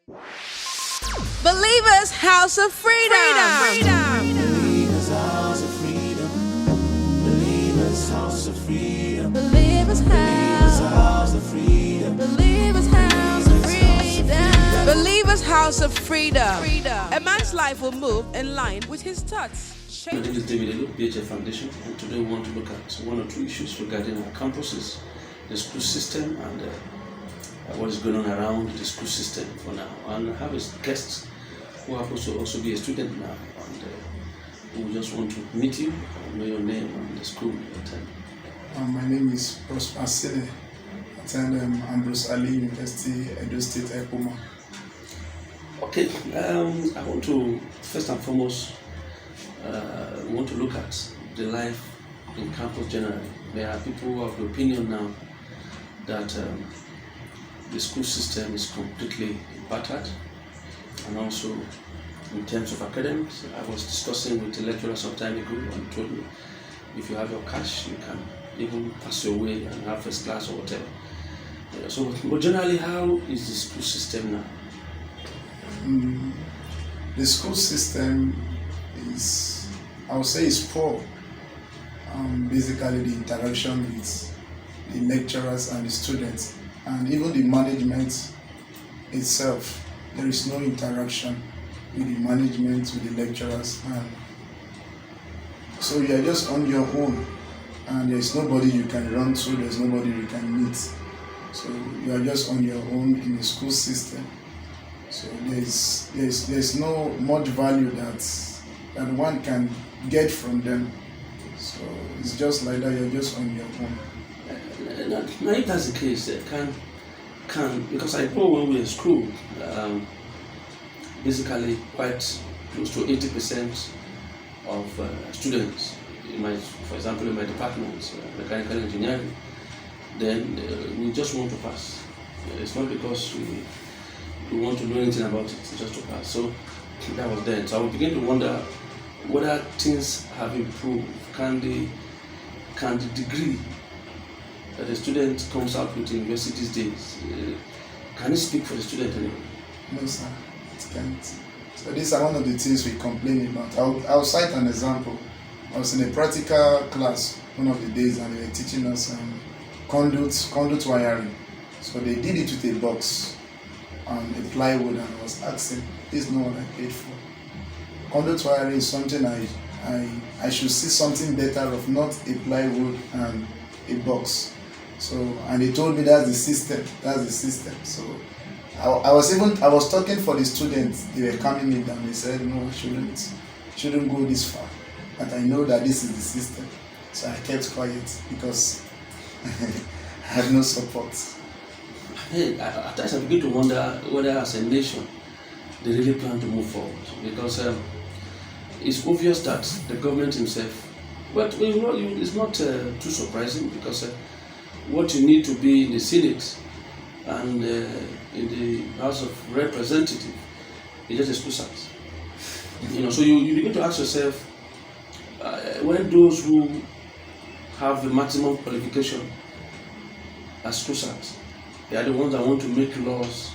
Believers House of Freedom. Believers House of Freedom. Believers House of Freedom. Believers House of Freedom. Believers House of Freedom. Believers House of Freedom. A man's life will move in line with his thoughts. My name is David Elu, BHF Foundation, and today we want to look at one or two issues regarding our campuses, the school system, and what is going on around the school system for now. And I have a guest who happens to also be a student now, and we just want to meet you, know your name and the school you attend. My name is Prosper Sele. I attend Ambrose Ali University, Edo State, Ekpoma. Okay, I want to first and foremost want to look at the life in campus generally. There are people who have the opinion now that the school system is completely battered, and also in terms of academics. I was discussing with the lecturer some time ago and told me if you have your cash, you can even pass your way and have first class or whatever. But generally, how is the school system now? The school system is, I would say, is poor. Basically, the interaction with the lecturers and the students, and even the management itself. There is no interaction with the management, with the lecturers, and so you are just on your own, and there is nobody you can run to, there is nobody you can meet. So you are just on your own in the school system. So there's no much value that one can get from them. So it's just like that, you're just on your own. Now, if that's the case, because I know when we were in school, basically quite close to 80% of students, for example, in my department, mechanical engineering, then we just want to pass. It's not because we want to know anything about it, it's just to pass. So that was then. So I would begin to wonder whether things have improved. Can the degree that the student comes out with in university these days, can it speak for the student anyway? No, sir, it can't. So these are one of the things we complain about. I'll cite an example. I was in a practical class one of the days, and they were teaching us conduit wiring. So they did it with a box and a plywood, and I was asking, this is not what I paid for. Conduit wiring is something I should see something better of, not a plywood and a box. So, and they told me that's the system. So I was talking for the students. They were calming me down. They said, no, I shouldn't go this far, but I know that this is the system. So I kept quiet because I had no support. Hey, at times I begin to wonder whether as a nation they really plan to move forward, because it's obvious that the government himself, but it's not too surprising, because what you need to be in the Senate and in the House of Representatives is just a school science. So you begin to ask yourself, when those who have the maximum qualification as school science, they are the ones that want to make laws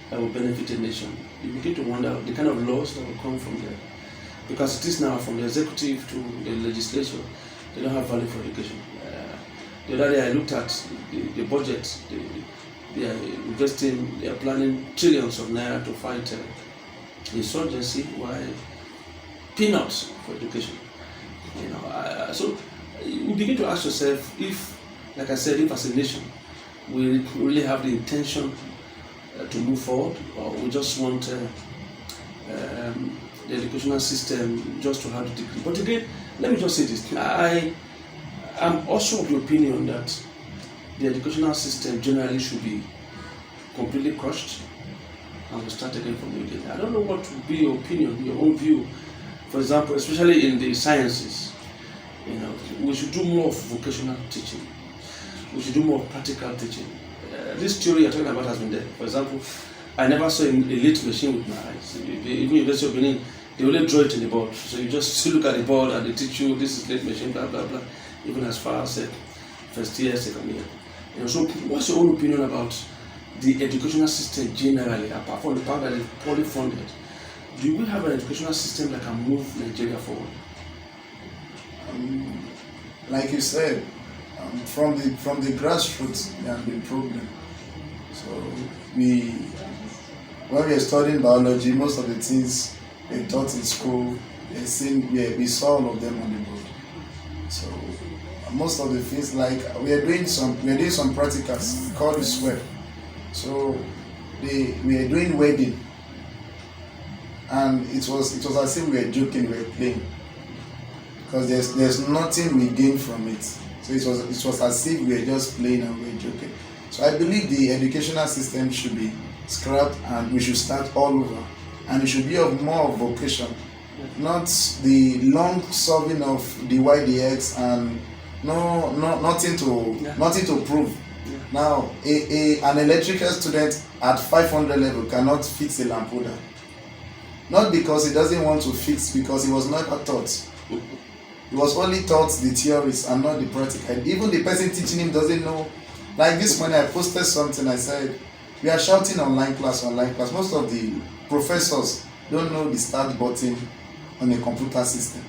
that will benefit the nation. You begin to wonder the kind of laws that will come from there. Because it is now from the executive to the legislature, they don't have value for education. The other day I looked at the budget. They are investing, they are planning trillions of naira to fight insurgency, while peanuts for education. So you begin to ask yourself if, like I said, if as a nation we really have the intention to move forward, or we just want the educational system just to have the degree. But again, let me just say this. I am also of the opinion that the educational system generally should be completely crushed and we start again from the beginning. I don't know what would be your opinion, your own view. For example, especially in the sciences, we should do more of vocational teaching. We should do more practical teaching. This theory you're talking about has been there. For example, I never saw a lathe machine with my eyes. Even University of Benin, they only draw it in the board. So you just look at the board and they teach you this is lathe machine, blah blah blah. Even as far as first year, second year. So what's your own opinion about the educational system generally, apart from the fact that it's poorly funded, do we have an educational system that can move Nigeria forward? Like you said, from the grassroots, there have been problem. So when we are studying biology, most of the things we taught in school, we saw all of them on the board. So most of the things, like we are doing some practicals called the sweat. So we are doing wedding, and it was as if we were joking, we were playing, because there's nothing we gain from it. So it was as if we were just playing and we were joking. So I believe the educational system should be scrapped, and we should start all over, and it should be of more of vocation, not the long serving of the YDX and nothing to prove. Yeah. Now an electrical student at 500 level cannot fix a lamp holder, not because he doesn't want to fix, because he was never taught. He was only taught the theories and not the practical. Even the person teaching him doesn't know. Like this morning I posted something, I said we are shouting online class. Most of the professors don't know the start button on a computer system.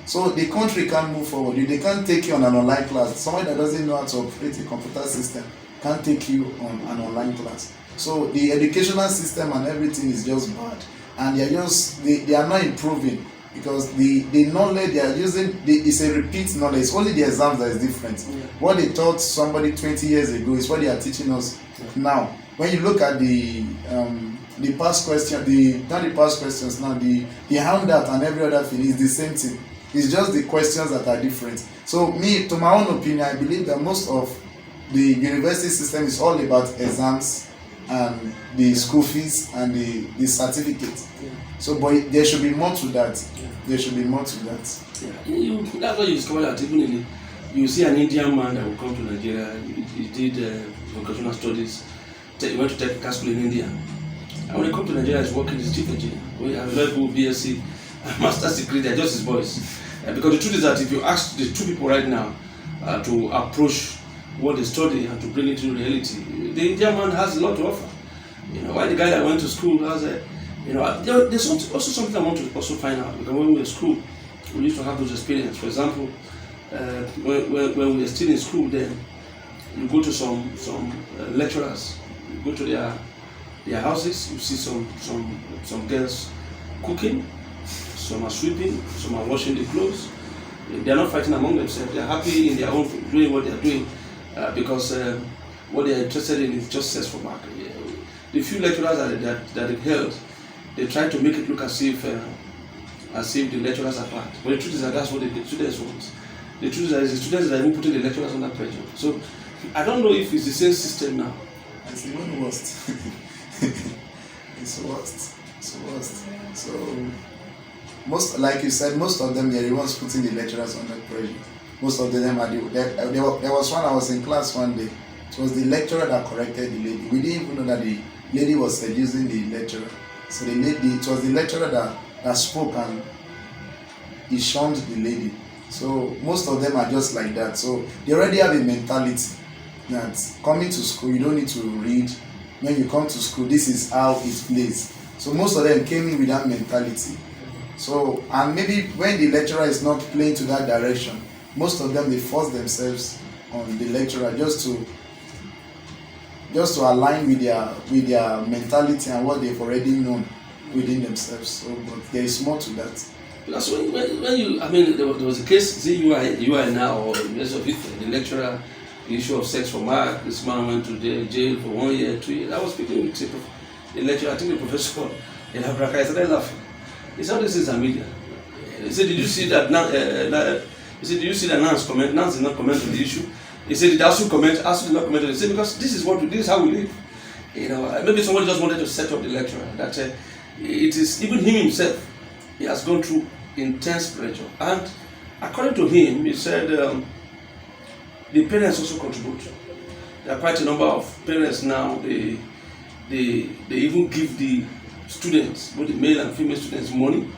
So the country can't move forward. They can't take you on an online class. Somebody that doesn't know how to operate a computer system can't take you on an online class. So the educational system and everything is just bad, and they are not improving, because the knowledge they are using is a repeat knowledge. It's only the exams that is different. Yeah. What they taught somebody 20 years ago is what they are teaching us now. When you look at the past question, not the past questions now, the handout and every other thing is the same thing. It's just the questions that are different. So to my own opinion, I believe that most of the university system is all about exams and the school fees and the certificate. Yeah. So, but there should be more to that. Yeah. There should be more to that. Yeah. That's why you discover that even you see an Indian man that will come to Nigeria. He did vocational studies. He went to technical school in India. And when he comes to Nigeria, he's working as chief engineer. We have a level BSc, master's degree. They're just his boys. Because the truth is that if you ask the two people right now to approach what they study and to bring it to reality, the Indian man has a lot to offer. Why the guy that went to school has there's also something I want to also find out. Because when we were in school, we used to have those experiences. For example, when we were still in school, then you go to some lecturers, you go to their houses, you see some girls cooking, some are sweeping, some are washing the clothes. They are not fighting among themselves. They are happy in their own doing what they are doing because what they are interested in is just sex for market. The few lecturers that they held, they try to make it look as if the lecturers are bad. But the truth is that that's what the students want. The truth is that it's the students that are even putting the lecturers under pressure. So I don't know if it's the same system now. It's even worse. It's worst. So like you said, most of them, they're the ones putting the lecturers under pressure. Most of them are there was one, I was in class one day. It was the lecturer that corrected the lady. We didn't even know that the lady was seducing the lecturer. So it was the lecturer that spoke, and he shunned the lady. So most of them are just like that. So they already have a mentality that coming to school, you don't need to read. When you come to school, this is how it plays. So most of them came in with that mentality. So, and maybe when the lecturer is not playing to that direction, most of them, they force themselves on the lecturer just to align with their mentality and what they've already known within themselves. So, but there is more to that. Because when you, there was a case, see you are now, or the rest of it, the lecturer, the issue of sex for mark, this man went to jail for 1 year, 2 years. I was speaking with the lecturer, I think the professor, in Abraka, I started laughing. He said, this is a media. He said, did you see that Nance comment? Nance did not comment on the issue. He said, did Asu comment? Asu did not comment on it. He said, because this is how we live. Maybe somebody just wanted to set up the lecturer. That it is, even him himself, he has gone through intense pressure. And according to him, he said, the parents also contribute. There are quite a number of parents now, they even give the students, both the male and female students, money.